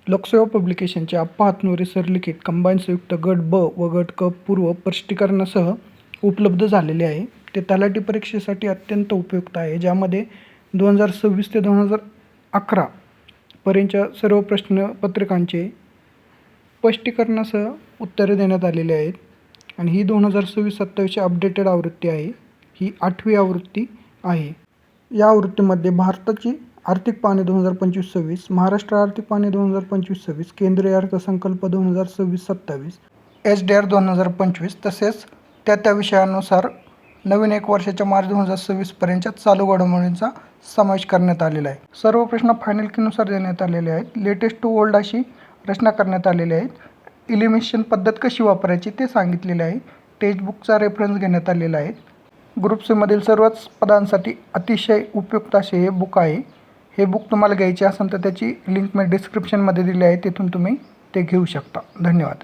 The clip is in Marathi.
लोकसेवा पब्लिकेशनचे आप्पा हातनुरे सरलिखित कंबाईन संयुक्त गट ब व गट क पूर्व स्पष्टीकरणासह उपलब्ध झालेले आहे. ते तलाठी परीक्षेसाठी अत्यंत उपयुक्त आहे, ज्यामध्ये 2026 ते 2011 पर्यंतच्या सर्व प्रश्नपत्रिकांचे स्पष्टीकरणासह उत्तरे देण्यात आलेली आहेत. आणि ही 2026-27 अपडेटेड आवृत्ती आहे. ही 8वी आवृत्ती आहे. या आवृत्तीमध्ये भारताची आर्थिक पाहणी 2025-26, महाराष्ट्र आर्थिक पाहणी 2025-26, केंद्रीय अर्थसंकल्प 2026-27, HDR 2025 तसेच त्या विषयानुसार नवीन 1 वर्षाच्या मार्च 2026 पर्यंतच्या चालू घडामोडींचा समावेश करण्यात आलेला आहे. सर्व प्रश्न फायनल कीनुसार देण्यात आलेले आहेत. लेटेस्ट टू ओल्ड अशी रचना करण्यात आलेली आहेत. इलिमिनेशन पद्धत कशी वापरायची ते सांगितलेले आहे. टेक्स्टबुकचा रेफरन्स घेण्यात आलेला आहे. ग्रुप सी मधील सर्वच पदांसाठी अतिशय उपयुक्त असे हे बुक आहे. हे बुक तुम्हाला घ्यायचे असेल तर त्याची लिंक मी डिस्क्रिप्शनमध्ये दिली आहे, तिथून तुम्ही ते घेऊ शकता. धन्यवाद.